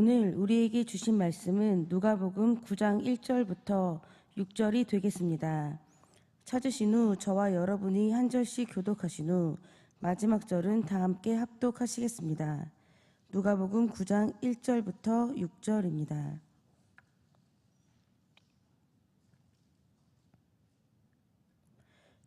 오늘 우리에게 주신 말씀은 누가복음 9장 1절부터 6절이 되겠습니다. 찾으신 후 저와 여러분이 한 절씩 교독하신 후 마지막 절은 다 함께 합독하시겠습니다. 누가복음 9장 1절부터 6절입니다.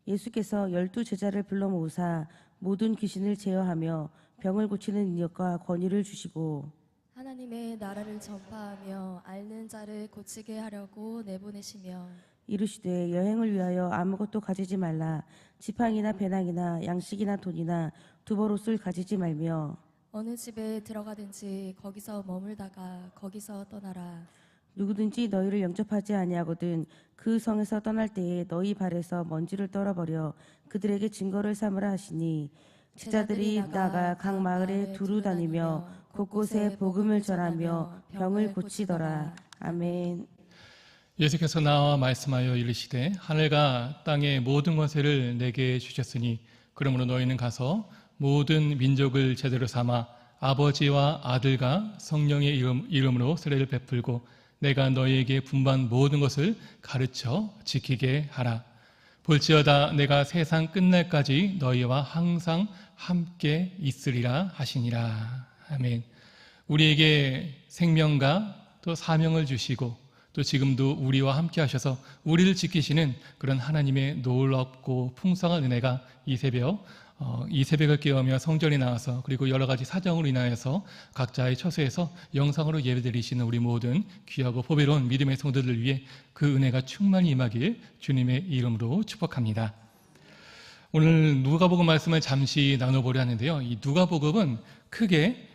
예수께서 12제자를 불러 모으사 모든 귀신을 제어하며 병을 고치는 능력과 권위를 주시고 하나님의 나라를 전파하며 앓는 자를 고치게 하려고 내보내시며 이르시되 여행을 위하여 아무것도 가지지 말라. 지팡이나 배낭이나 양식이나 돈이나 두벌옷을 가지지 말며 어느 집에 들어가든지 거기서 머물다가 거기서 떠나라. 누구든지 너희를 영접하지 아니하거든 그 성에서 떠날 때에 너희 발에서 먼지를 떨어버려 그들에게 증거를 삼으라 하시니 제자들이 나가 각 마을에 두루 다니며 곳곳에 복음을 전하며 병을 고치더라. 아멘. 예수께서 나와 말씀하여 이르시되 하늘과 땅의 모든 권세를 내게 주셨으니 그러므로 너희는 가서 모든 민족을 제자로 삼아 아버지와 아들과 성령의 이름으로 세례를 베풀고 내가 너희에게 분부한 모든 것을 가르쳐 지키게 하라. 볼지어다 내가 세상 끝날까지 너희와 항상 함께 있으리라 하시니라. 아멘. 우리에게 생명과 또 사명을 주시고 또 지금도 우리와 함께 하셔서 우리를 지키시는 그런 하나님의 놀랍고 풍성한 은혜가 이 새벽을 깨우며 성전에 나와서 그리고 여러 가지 사정으로 인하여서 각자의 처소에서 영상으로 예배드리시는 우리 모든 귀하고 보배로운 믿음의 성도들을 위해 그 은혜가 충만히 임하길 주님의 이름으로 축복합니다. 오늘 누가복음 말씀을 잠시 나눠보려 하는데요. 이 누가복음은 크게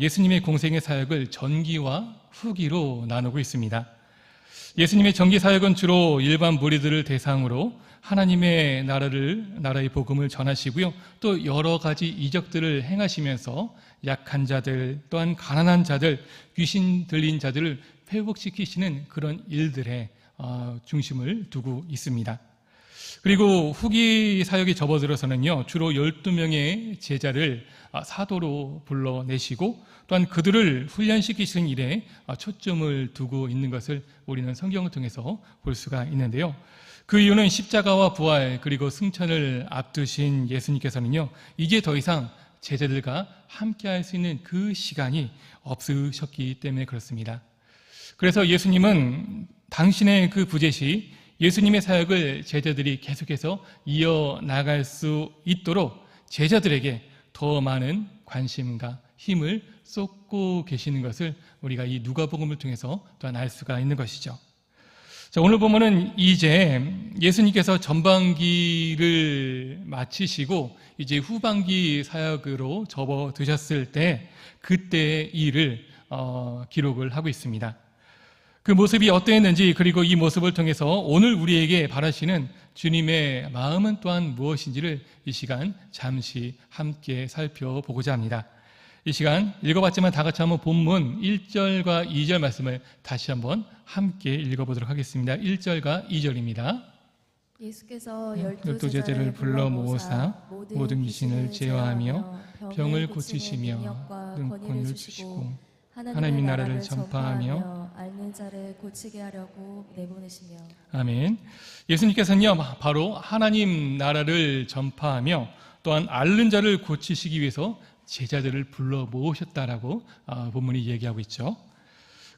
예수님의 공생의 사역을 전기와 후기로 나누고 있습니다. 예수님의 전기 사역은 주로 일반 무리들을 대상으로 하나님의 나라의 복음을 전하시고요. 또 여러 가지 이적들을 행하시면서 약한 자들, 또한 가난한 자들, 귀신 들린 자들을 회복시키시는 그런 일들에 중심을 두고 있습니다. 그리고 후기 사역에 접어들어서는요, 주로 12명의 제자를 사도로 불러내시고 또한 그들을 훈련시키시는 일에 초점을 두고 있는 것을 우리는 성경을 통해서 볼 수가 있는데요. 그 이유는 십자가와 부활 그리고 승천을 앞두신 예수님께서는요, 이제 더 이상 제자들과 함께 할 수 있는 그 시간이 없으셨기 때문에 그렇습니다. 그래서 예수님은 당신의 그 부재시 예수님의 사역을 제자들이 계속해서 이어나갈 수 있도록 제자들에게 더 많은 관심과 힘을 쏟고 계시는 것을 우리가 이 누가복음을 통해서 또한 알 수가 있는 것이죠. 자, 오늘 보면은 이제 예수님께서 전반기를 마치시고 이제 후반기 사역으로 접어드셨을 때 그때의 일을 기록을 하고 있습니다. 그 모습이 어떠했는지 그리고 이 모습을 통해서 오늘 우리에게 바라시는 주님의 마음은 또한 무엇인지를 이 시간 잠시 함께 살펴보고자 합니다. 이 시간 읽어봤지만 다 같이 한번 본문 1절과 2절 말씀을 다시 한번 함께 읽어보도록 하겠습니다. 1절과 2절입니다. 예수께서 12제자를 불러 모으사 모든 귀신을 제어하며 병을 고치시며 능권을 주시고 하나님의 나라를 전파하며 앓는 자를 고치게 하려고 내보내시며. 아멘. 예수님께서는요, 바로 하나님 나라를 전파하며 또한 앓는 자를 고치시기 위해서 제자들을 불러 모으셨다라고 본문이 얘기하고 있죠.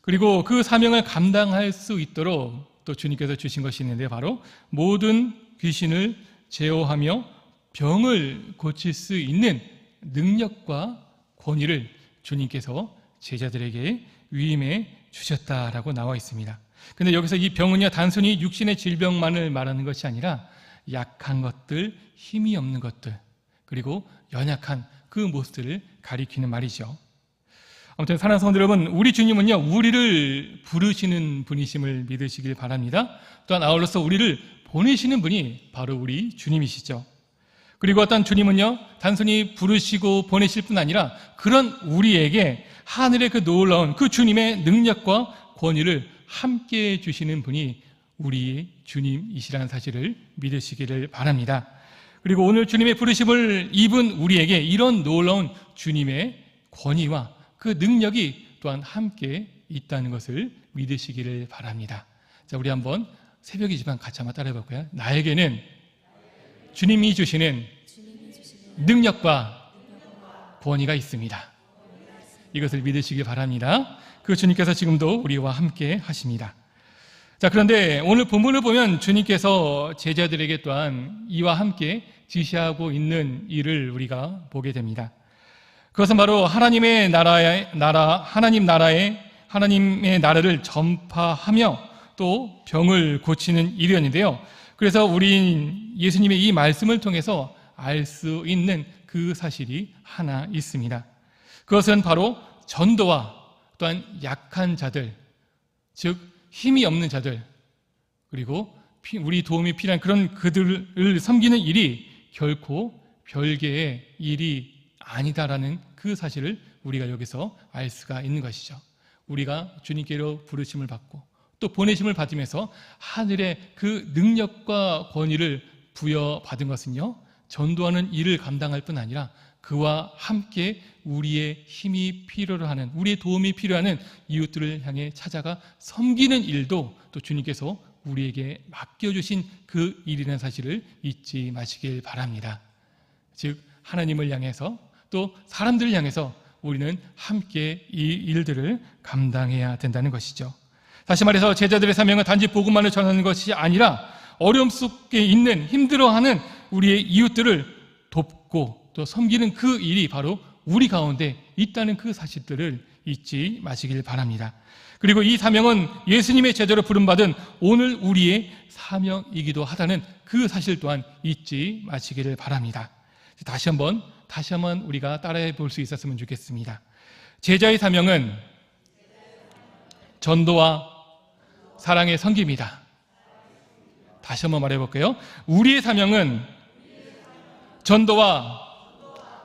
그리고 그 사명을 감당할 수 있도록 또 주님께서 주신 것이 있는데 바로 모든 귀신을 제어하며 병을 고칠 수 있는 능력과 권위를 주님께서 제자들에게 위임해 주셨다라고 나와 있습니다. 근데 여기서 이 병은요, 단순히 육신의 질병만을 말하는 것이 아니라 약한 것들, 힘이 없는 것들, 그리고 연약한 그 모습들을 가리키는 말이죠. 아무튼 사랑하는 성도 여러분, 우리 주님은요, 우리를 부르시는 분이심을 믿으시길 바랍니다. 또한 아울러서 우리를 보내시는 분이 바로 우리 주님이시죠. 그리고 어떤 주님은요, 단순히 부르시고 보내실 뿐 아니라 그런 우리에게 하늘의 그 놀라운 그 주님의 능력과 권위를 함께 주시는 분이 우리의 주님이시라는 사실을 믿으시기를 바랍니다. 그리고 오늘 주님의 부르심을 입은 우리에게 이런 놀라운 주님의 권위와 그 능력이 또한 함께 있다는 것을 믿으시기를 바랍니다. 자, 우리 한번 새벽이지만 같이 한번 따라해 볼까요? 나에게는 주님이 주시는 능력과 권위가 있습니다. 이것을 믿으시기 바랍니다. 그 주님께서 지금도 우리와 함께 하십니다. 자, 그런데 오늘 본문을 보면 주님께서 제자들에게 또한 이와 함께 지시하고 있는 일을 우리가 보게 됩니다. 그것은 바로 하나님의 나라를 전파하며 또 병을 고치는 일이었는데요. 그래서 우리 예수님의 이 말씀을 통해서 알 수 있는 그 사실이 하나 있습니다. 그것은 바로 전도와 또한 약한 자들, 즉 힘이 없는 자들, 그리고 우리 도움이 필요한 그런 그들을 섬기는 일이 결코 별개의 일이 아니다라는 그 사실을 우리가 여기서 알 수가 있는 것이죠. 우리가 주님께로 부르심을 받고 또 보내심을 받으면서 하늘의 그 능력과 권위를 부여받은 것은요, 전도하는 일을 감당할 뿐 아니라 그와 함께 우리의 힘이 필요로 하는, 우리의 도움이 필요하는 이웃들을 향해 찾아가 섬기는 일도 또 주님께서 우리에게 맡겨주신 그 일이라는 사실을 잊지 마시길 바랍니다. 즉 하나님을 향해서 또 사람들을 향해서 우리는 함께 이 일들을 감당해야 된다는 것이죠. 다시 말해서 제자들의 사명은 단지 복음만을 전하는 것이 아니라 어려움 속에 있는, 힘들어하는 우리의 이웃들을 돕고 또 섬기는 그 일이 바로 우리 가운데 있다는 그 사실들을 잊지 마시길 바랍니다. 그리고 이 사명은 예수님의 제자로 부름받은 오늘 우리의 사명이기도 하다는 그 사실 또한 잊지 마시기를 바랍니다. 다시 한번 우리가 따라해 볼 수 있었으면 좋겠습니다. 제자의 사명은 전도와 사랑의 섬김이다. 다시 한번 말해볼게요. 우리의 사명은 전도와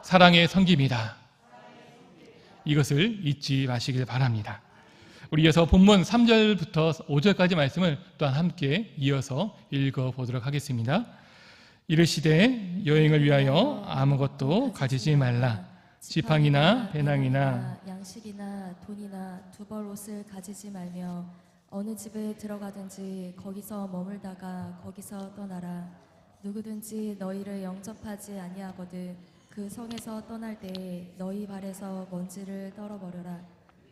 사랑의 섬김이다. 이것을 잊지 마시길 바랍니다. 우리 이어서 본문 3절부터 5절까지 말씀을 또한 함께 이어서 읽어보도록 하겠습니다. 이르시되 여행을 위하여 아무것도 가지지 말라. 지팡이나 배낭이나 양식이나 돈이나 두벌 옷을 가지지 말며 어느 집에 들어가든지 거기서 머물다가 거기서 떠나라. 누구든지 너희를 영접하지 아니하거든 그 성에서 떠날 때에 너희 발에서 먼지를 떨어버려라.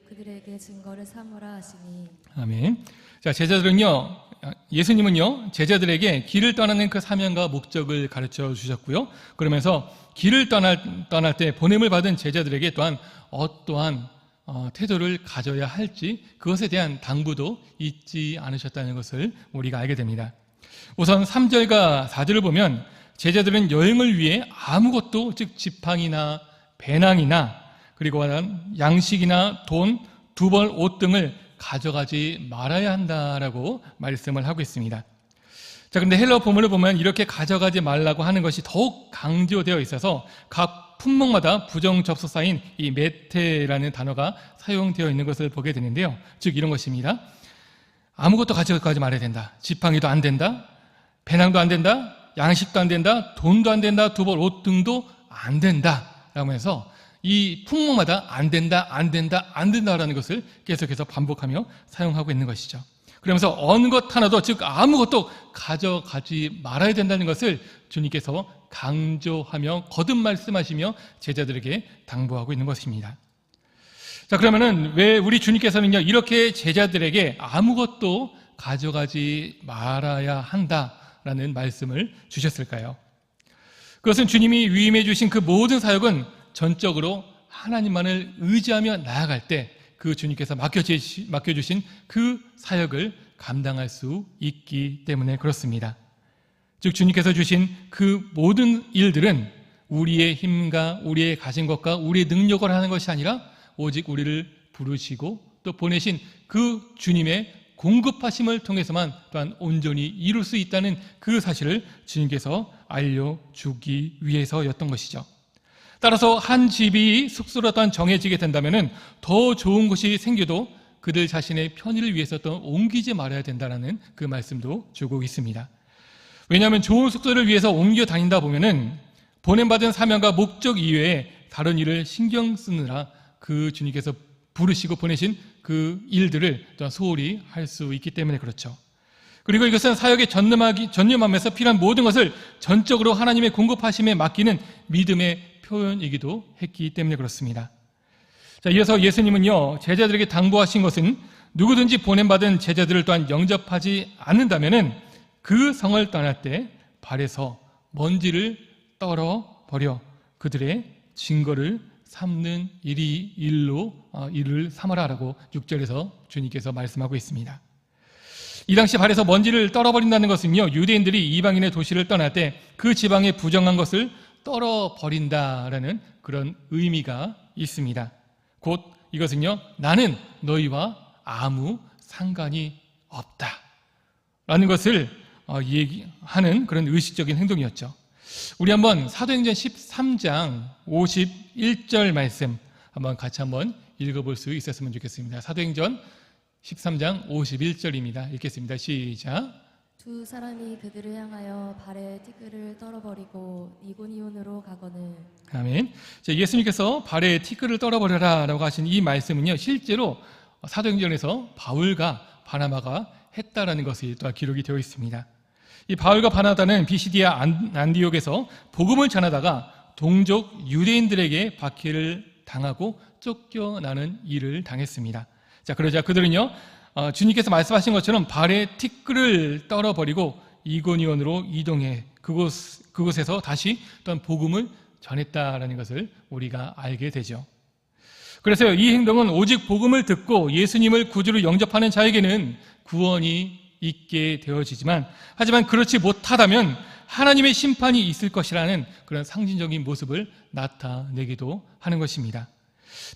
그들에게 증거를 삼으라 하시니. 아멘. 자, 예수님은요 제자들에게 길을 떠나는 그 사명과 목적을 가르쳐 주셨고요. 그러면서 길을 떠날 때 보냄을 받은 제자들에게 또한 어떠한 태도를 가져야 할지 그것에 대한 당부도 잊지 않으셨다는 것을 우리가 알게 됩니다. 우선 3절과 4절을 보면 제자들은 여행을 위해 아무것도, 즉 지팡이나 배낭이나 그리고 양식이나 돈, 두벌 옷 등을 가져가지 말아야 한다라고 말씀을 하고 있습니다. 자, 그런데 헬라어 본문을 보면 이렇게 가져가지 말라고 하는 것이 더욱 강조되어 있어서 각 품목마다 부정접속사인 이 메테라는 단어가 사용되어 있는 것을 보게 되는데요. 즉 이런 것입니다. 아무것도 가져가지 말아야 된다. 지팡이도 안 된다. 배낭도 안 된다. 양식도 안 된다. 돈도 안 된다. 두벌 옷 등도 안 된다. 라고 해서 이 품목마다 안 된다, 안 된다, 안 된다라는 것을 계속해서 반복하며 사용하고 있는 것이죠. 그러면서 어느 것 하나도, 즉 아무것도 가져가지 말아야 된다는 것을 주님께서 강조하며 거듭 말씀하시며 제자들에게 당부하고 있는 것입니다. 자, 그러면은 왜 우리 주님께서는요 이렇게 제자들에게 아무것도 가져가지 말아야 한다라는 말씀을 주셨을까요? 그것은 주님이 위임해 주신 그 모든 사역은 전적으로 하나님만을 의지하며 나아갈 때 그 주님께서 맡겨주신 그 사역을 감당할 수 있기 때문에 그렇습니다. 즉 주님께서 주신 그 모든 일들은 우리의 힘과 우리의 가진 것과 우리의 능력을 하는 것이 아니라 오직 우리를 부르시고 또 보내신 그 주님의 공급하심을 통해서만 또한 온전히 이룰 수 있다는 그 사실을 주님께서 알려주기 위해서였던 것이죠. 따라서 한 집이 숙소로 또한 정해지게 된다면 더 좋은 곳이 생겨도 그들 자신의 편의를 위해서 또 옮기지 말아야 된다는 그 말씀도 주고 있습니다. 왜냐하면 좋은 숙소를 위해서 옮겨 다닌다 보면은 보냄받은 사명과 목적 이외에 다른 일을 신경 쓰느라 그 주님께서 부르시고 보내신 그 일들을 또한 소홀히 할 수 있기 때문에 그렇죠. 그리고 이것은 사역에 전념하면서 필요한 모든 것을 전적으로 하나님의 공급하심에 맡기는 믿음의 표현이기도 했기 때문에 그렇습니다. 자, 이어서 예수님은요, 제자들에게 당부하신 것은 누구든지 보냄받은 제자들을 또한 영접하지 않는다면은 그 성을 떠날 때 발에서 먼지를 떨어버려 그들의 증거를 삼는 일을 삼아라라고 6절에서 주님께서 말씀하고 있습니다. 이 당시 발에서 먼지를 떨어버린다는 것은요, 유대인들이 이방인의 도시를 떠날 때 그 지방에 부정한 것을 떨어버린다라는 그런 의미가 있습니다. 곧 이것은요, 나는 너희와 아무 상관이 없다 라는 것을 얘기하는 그런 의식적인 행동이었죠. 우리 한번 사도행전 13장 51절 말씀 한번 같이 한번 읽어볼 수 있었으면 좋겠습니다. 사도행전 13장 51절입니다. 읽겠습니다. 시작. 두 사람이 그들을 향하여 발에 티끌을 떨어버리고 이고니온으로 가거늘. 아멘. 예수님께서 발에 티끌을 떨어버려라 라고 하신 이 말씀은요, 실제로 사도행전에서 바울과 바나바가 했다라는 것이 또 기록이 되어 있습니다. 이 바울과 바나바는 비시디아 안디옥에서 복음을 전하다가 동족 유대인들에게 박해를 당하고 쫓겨나는 일을 당했습니다. 자, 그러자 그들은요, 주님께서 말씀하신 것처럼 발에 티끌을 떨어버리고 이고니온으로 이동해 그곳에서 다시 또한 복음을 전했다라는 것을 우리가 알게 되죠. 그래서 이 행동은 오직 복음을 듣고 예수님을 구주로 영접하는 자에게는 구원이 있게 되어지지만, 하지만 그렇지 못하다면 하나님의 심판이 있을 것이라는 그런 상징적인 모습을 나타내기도 하는 것입니다.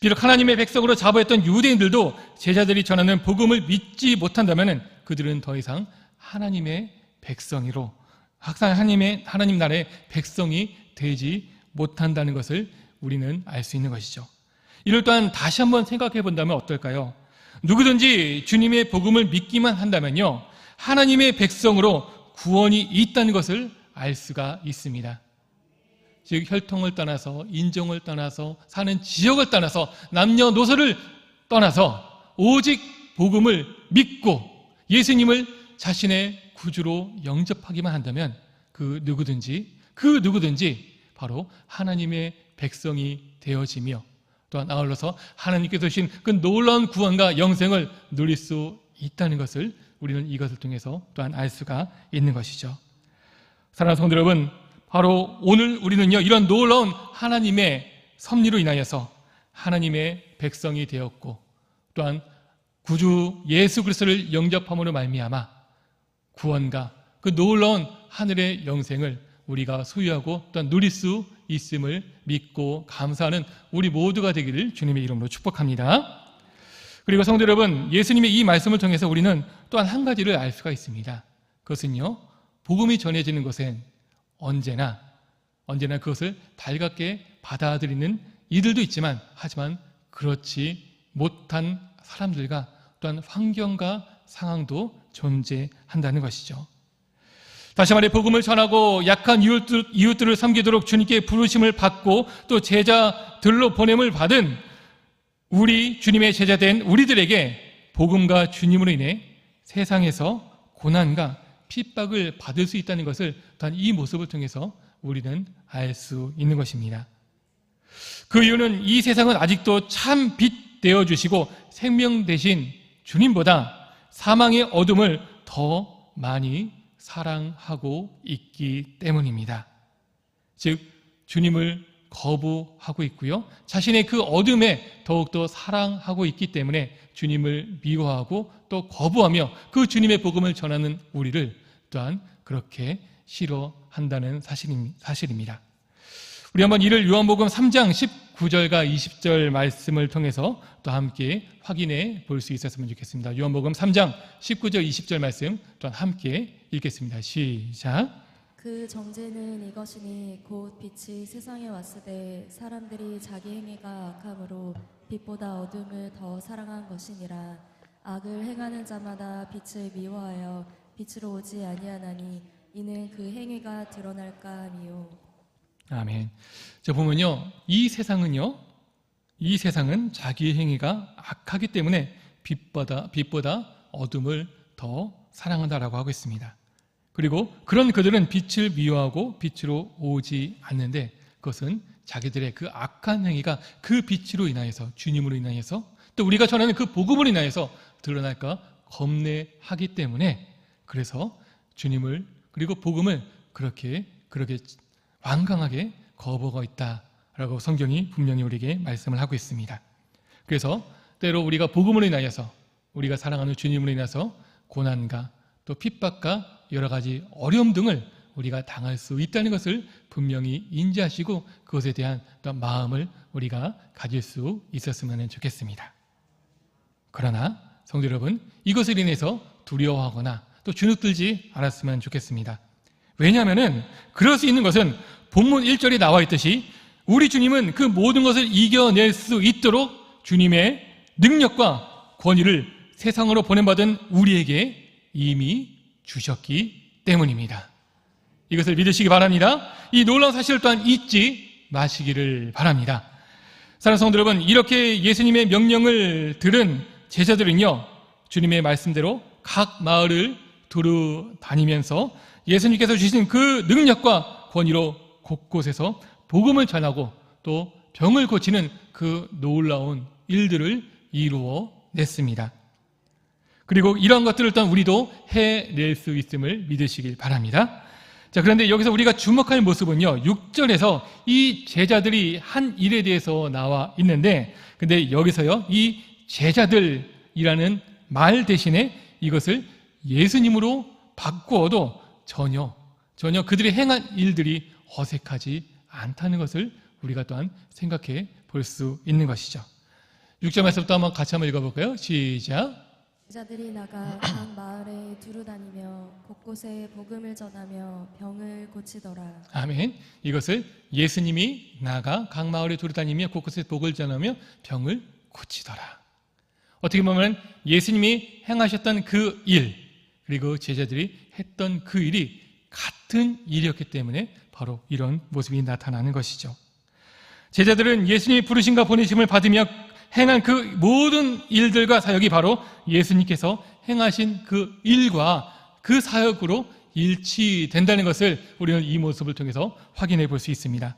비록 하나님의 백성으로 자부했던 유대인들도 제자들이 전하는 복음을 믿지 못한다면 그들은 더 이상 하나님의 백성이로 하나님 나라의 백성이 되지 못한다는 것을 우리는 알 수 있는 것이죠. 이를 또한 다시 한번 생각해 본다면 어떨까요? 누구든지 주님의 복음을 믿기만 한다면요, 하나님의 백성으로 구원이 있다는 것을 알 수가 있습니다. 즉 혈통을 떠나서, 인종을 떠나서, 사는 지역을 떠나서, 남녀노소를 떠나서 오직 복음을 믿고 예수님을 자신의 구주로 영접하기만 한다면 그 누구든지 바로 하나님의 백성이 되어지며, 또한 아울러서 하나님께서 주신 그 놀라운 구원과 영생을 누릴 수 있다는 것을 우리는 이것을 통해서 또한 알 수가 있는 것이죠. 사랑하는 성도 여러분, 바로 오늘 우리는요, 이런 놀라운 하나님의 섭리로 인하여서 하나님의 백성이 되었고, 또한 구주 예수 그리스도를 영접함으로 말미암아 구원과 그 놀라운 하늘의 영생을 우리가 소유하고 또한 누릴 수 있음을 믿고 감사하는 우리 모두가 되기를 주님의 이름으로 축복합니다. 그리고 성도 여러분, 예수님의 이 말씀을 통해서 우리는 또한 한 가지를 알 수가 있습니다. 그것은요, 복음이 전해지는 것엔 언제나 그것을 달갑게 받아들이는 이들도 있지만, 하지만 그렇지 못한 사람들과 또한 환경과 상황도 존재한다는 것이죠. 다시 말해 복음을 전하고 약한 이웃들을 섬기도록 주님께 부르심을 받고 또 제자들로 보냄을 받은 우리 주님의 제자된 우리들에게 복음과 주님으로 인해 세상에서 고난과 핍박을 받을 수 있다는 것을 단 이 모습을 통해서 우리는 알 수 있는 것입니다. 그 이유는 이 세상은 아직도 참 빛 되어주시고 생명 대신 주님보다 사망의 어둠을 더 많이 사랑하고 있기 때문입니다. 즉 주님을 거부하고 있고요, 자신의 그 어둠에 더욱더 사랑하고 있기 때문에 주님을 미워하고 또 거부하며 그 주님의 복음을 전하는 우리를 또한 그렇게 싫어한다는 사실입니다. 우리 한번 이를 요한복음 3장 19절과 20절 말씀을 통해서 또 함께 확인해 볼 수 있었으면 좋겠습니다. 요한복음 3장 19절 20절 말씀 또한 함께 읽겠습니다. 시작. 그 정죄는 이것이니 곧 빛이 세상에 왔을 때 사람들이 자기 행위가 악함으로 빛보다 어둠을 더 사랑한 것이니라. 악을 행하는 자마다 빛을 미워하여 빛으로 오지 아니하나니 이는 그 행위가 드러날까 함이요. 아멘. 자, 보면요, 이 세상은요 이 세상은 자기의 행위가 악하기 때문에 빛보다 어둠을 더 사랑한다라고 하고 있습니다. 그리고 그런 그들은 빛을 미워하고 빛으로 오지 않는데 그것은 자기들의 그 악한 행위가 그 빛으로 인하여서, 주님으로 인하여서, 또 우리가 전하는 그 복음으로 인하여서 드러날까 겁내하기 때문에, 그래서 주님을 그리고 복음을 그렇게 완강하게 거부하고 있다라고 성경이 분명히 우리에게 말씀을 하고 있습니다. 그래서 때로 우리가 복음으로 인하여서, 우리가 사랑하는 주님으로 인해서 고난과 또 핍박과 여러 가지 어려움 등을 우리가 당할 수 있다는 것을 분명히 인지하시고 그것에 대한 어떤 마음을 우리가 가질 수 있었으면 좋겠습니다. 그러나 성도 여러분, 이것을 인해서 두려워하거나 또 주눅들지 않았으면 좋겠습니다. 왜냐하면 그럴 수 있는 것은 본문 1절에 나와 있듯이 우리 주님은 그 모든 것을 이겨낼 수 있도록 주님의 능력과 권위를 세상으로 보낸받은 우리에게 이미 주셨기 때문입니다. 이것을 믿으시기 바랍니다. 이 놀라운 사실 또한 잊지 마시기를 바랍니다. 사랑하는 성도 여러분, 이렇게 예수님의 명령을 들은 제자들은요, 주님의 말씀대로 각 마을을 두루 다니면서 예수님께서 주신 그 능력과 권위로 곳곳에서 복음을 전하고 또 병을 고치는 그 놀라운 일들을 이루어냈습니다. 그리고 이런 것들을 또한 우리도 해낼 수 있음을 믿으시길 바랍니다. 자, 그런데 여기서 우리가 주목할 모습은요, 6절에서 이 제자들이 한 일에 대해서 나와 있는데, 근데 여기서요, 이 제자들이라는 말 대신에 이것을 예수님으로 바꾸어도 전혀 그들이 행한 일들이 어색하지 않다는 것을 우리가 또한 생각해 볼 수 있는 것이죠. 6절 말씀부터 한번 같이 한번 읽어볼까요? 시작. 제자들이 나가 각 마을에 두루 다니며 곳곳에 복음을 전하며 병을 고치더라. 아멘. 이것을 예수님이 나가 각 마을에 두루 다니며 곳곳에 복을 전하며 병을 고치더라. 어떻게 보면 예수님이 행하셨던 그 일, 그리고 제자들이 했던 그 일이 같은 일이었기 때문에 바로 이런 모습이 나타나는 것이죠. 제자들은 예수님이 부르심과 보내심을 받으며 행한 그 모든 일들과 사역이 바로 예수님께서 행하신 그 일과 그 사역으로 일치된다는 것을 우리는 이 모습을 통해서 확인해 볼 수 있습니다.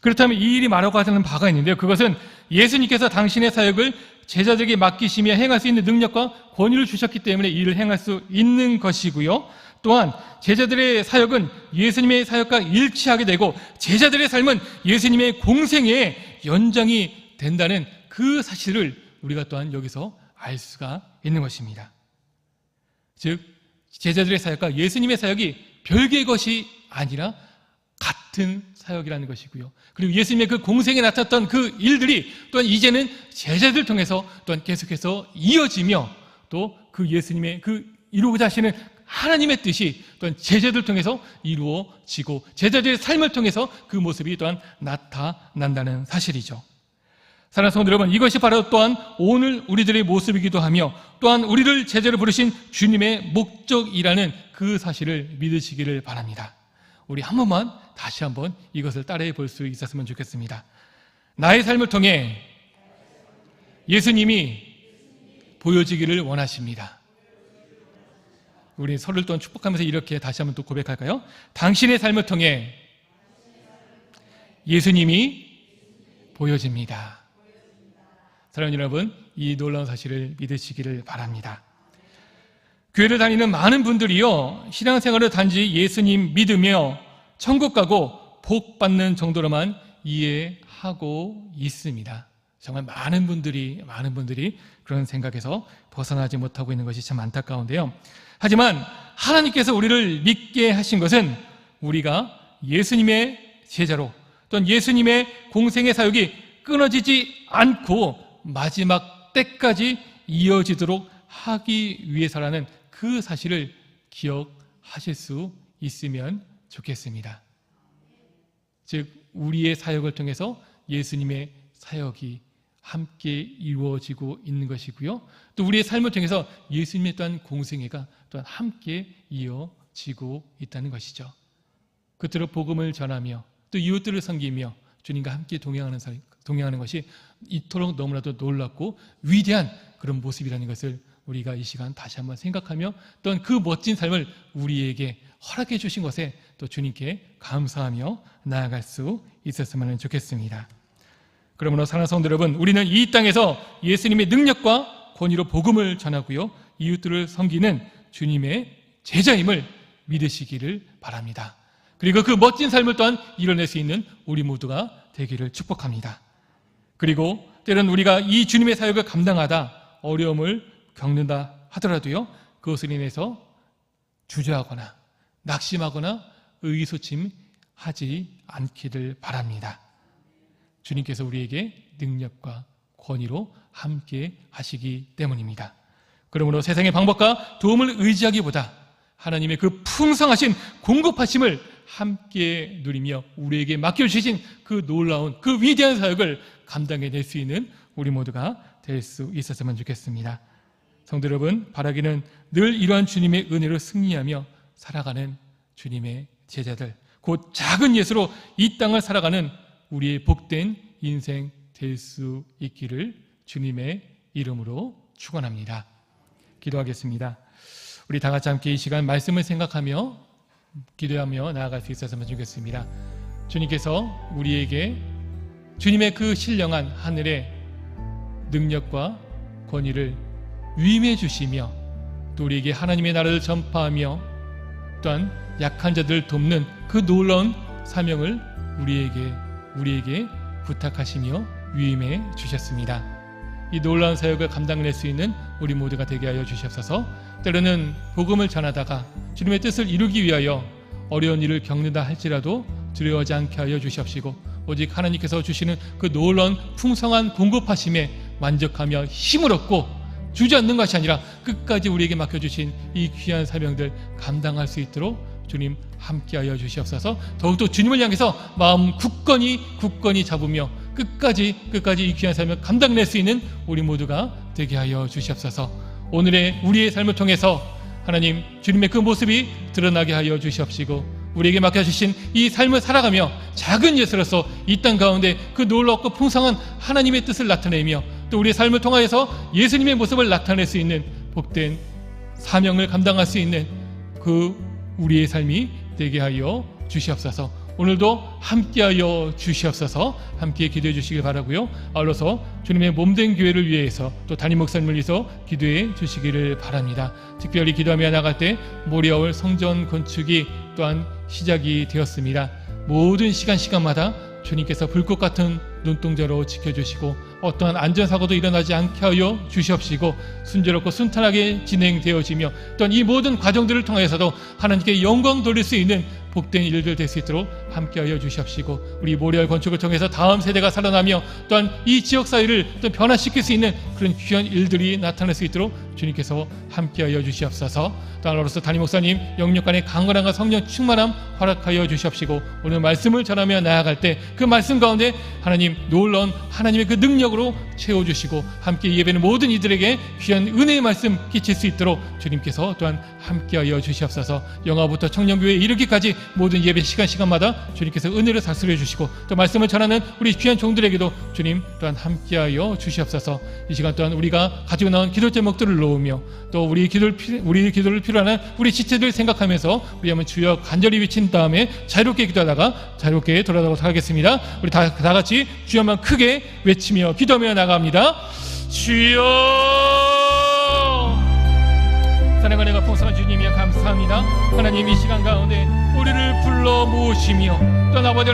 그렇다면 이 일이 말하고 하는 바가 있는데요, 그것은 예수님께서 당신의 사역을 제자들에게 맡기시며 행할 수 있는 능력과 권위를 주셨기 때문에 이 일을 행할 수 있는 것이고요, 또한 제자들의 사역은 예수님의 사역과 일치하게 되고 제자들의 삶은 예수님의 공생의 연장이 된다는 그 사실을 우리가 또한 여기서 알 수가 있는 것입니다. 즉, 제자들의 사역과 예수님의 사역이 별개의 것이 아니라 같은 사역이라는 것이고요, 그리고 예수님의 그 공생에 나타났던 그 일들이 또한 이제는 제자들 통해서 또한 계속해서 이어지며 또 그 예수님의 그 이루고자 하시는 하나님의 뜻이 또한 제자들 통해서 이루어지고 제자들의 삶을 통해서 그 모습이 또한 나타난다는 사실이죠. 사랑하는 성도 여러분, 이것이 바로 또한 오늘 우리들의 모습이기도 하며 또한 우리를 제자로 부르신 주님의 목적이라는 그 사실을 믿으시기를 바랍니다. 우리 한 번만 다시 한번 이것을 따라해 볼 수 있었으면 좋겠습니다. 나의 삶을 통해 예수님이 보여지기를 원하십니다. 우리 서로를 또한 축복하면서 이렇게 다시 한번 또 고백할까요? 당신의 삶을 통해 예수님이 보여집니다. 사랑하는 여러분, 이 놀라운 사실을 믿으시기를 바랍니다. 교회를 다니는 많은 분들이요, 신앙생활을 단지 예수님 믿으며 천국 가고 복 받는 정도로만 이해하고 있습니다. 정말 많은 분들이 그런 생각에서 벗어나지 못하고 있는 것이 참 안타까운데요. 하지만 하나님께서 우리를 믿게 하신 것은 우리가 예수님의 제자로 또는 예수님의 공생의 사역이 끊어지지 않고 마지막 때까지 이어지도록 하기 위해서라는 그 사실을 기억하실 수 있으면 좋겠습니다. 즉, 우리의 사역을 통해서 예수님의 사역이 함께 이루어지고 있는 것이고요, 또 우리의 삶을 통해서 예수님의 또한 공생애가 또한 함께 이어지고 있다는 것이죠. 그토록 복음을 전하며 또 이웃들을 섬기며 주님과 함께 동행하는 동행하는 것이 이토록 너무나도 놀랍고 위대한 그런 모습이라는 것을 우리가 이 시간 다시 한번 생각하며 또한 그 멋진 삶을 우리에게 허락해 주신 것에 또 주님께 감사하며 나아갈 수 있었으면 좋겠습니다. 그러므로 사랑하는 성도 여러분, 우리는 이 땅에서 예수님의 능력과 권위로 복음을 전하고요, 이웃들을 섬기는 주님의 제자임을 믿으시기를 바랍니다. 그리고 그 멋진 삶을 또한 이뤄낼 수 있는 우리 모두가 되기를 축복합니다. 그리고 때로는 우리가 이 주님의 사역을 감당하다 어려움을 겪는다 하더라도요, 그것을 인해서 주저하거나 낙심하거나 의기소침하지 않기를 바랍니다. 주님께서 우리에게 능력과 권위로 함께 하시기 때문입니다. 그러므로 세상의 방법과 도움을 의지하기보다 하나님의 그 풍성하신 공급하심을 함께 누리며 우리에게 맡겨주신 그 놀라운 그 위대한 사역을 감당해낼 수 있는 우리 모두가 될 수 있었으면 좋겠습니다. 성도 여러분, 바라기는 늘 이러한 주님의 은혜로 승리하며 살아가는 주님의 제자들, 곧 작은 예수로 이 땅을 살아가는 우리의 복된 인생 될 수 있기를 주님의 이름으로 축원합니다. 기도하겠습니다. 우리 다 같이 함께 이 시간 말씀을 생각하며 기도하며 나아갈 수 있었으면 좋겠습니다. 주님께서 우리에게 주님의 그 신령한 하늘의 능력과 권위를 위임해 주시며 또 우리에게 하나님의 나라를 전파하며 또한 약한 자들을 돕는 그 놀라운 사명을 우리에게 부탁하시며 위임해 주셨습니다. 이 놀라운 사역을 감당할 수 있는 우리 모두가 되게 하여 주시옵소서. 때로는 복음을 전하다가 주님의 뜻을 이루기 위하여 어려운 일을 겪는다 할지라도 두려워하지 않게 하여 주시옵시고, 오직 하나님께서 주시는 그 놀라운 풍성한 공급하심에 만족하며 힘을 얻고 주저앉는 것이 아니라 끝까지 우리에게 맡겨주신 이 귀한 사명들 감당할 수 있도록 주님 함께하여 주시옵소서. 더욱더 주님을 향해서 마음 굳건히 잡으며 끝까지 이 귀한 삶을 감당낼 수 있는 우리 모두가 되게 하여 주시옵소서. 오늘의 우리의 삶을 통해서 하나님 주님의 그 모습이 드러나게 하여 주시옵시고, 우리에게 맡겨주신 이 삶을 살아가며 작은 예수로서 이 땅 가운데 그 놀랍고 풍성한 하나님의 뜻을 나타내며 또 우리의 삶을 통하여서 예수님의 모습을 나타낼 수 있는 복된 사명을 감당할 수 있는 그 우리의 삶이 되게 하여 주시옵소서. 오늘도 함께하여 주시옵소서. 함께 기도해 주시길 바라고요. 아울러서 주님의 몸된 교회를 위해서 또 담임 목사님을 위해서 기도해 주시기를 바랍니다. 특별히 기도하며 나갈 때 모리아올 성전 건축이 또한 시작이 되었습니다. 모든 시간마다 주님께서 불꽃 같은 눈동자로 지켜주시고 어떠한 안전사고도 일어나지 않게 하여 주시옵시고 순조롭고 순탄하게 진행되어지며 또한 이 모든 과정들을 통해서도 하나님께 영광 돌릴 수 있는 복된 일들 될 수 있도록 함께하여 주시옵시고, 우리 모리알 건축을 통해서 다음 세대가 살아나며 또한 이 지역사회를 또 변화시킬 수 있는 그런 귀한 일들이 나타날 수 있도록 주님께서 함께하여 주시옵소서. 또한 어로서 담임 목사님 영육간의 강건함과 성령 충만함 허락하여 주시옵시고, 오늘 말씀을 전하며 나아갈 때 그 말씀 가운데 하나님 놀라운 하나님의 그 능력으로 채워주시고 함께 예배는 모든 이들에게 귀한 은혜의 말씀 끼칠 수 있도록 주님께서 또한 함께하여 주시옵소서. 영화부터 청년교회에 이르기까지 모든 예배 시간마다 주님께서 은혜를 다스려 주시고 또 말씀을 전하는 우리 귀한 종들에게도 주님 또한 함께하여 주시옵소서. 이 시간 또한 우리가 가지고 나온 기도 제목들을 놓으며 또 우리 기도를 필요한 우리 지체들 생각하면서 우리 한번 주여 간절히 외친 다음에 자유롭게 기도하다가 자유롭게 돌아가도록 하겠습니다. 우리 다 같이 주여 한번 크게 외치며 기도하며 나갑니다. 주여, 사랑과 내가 풍성한 주님이여 감사합니다. 하나님 이 시간 가운데 우리를 불러 모으시며 또 아버지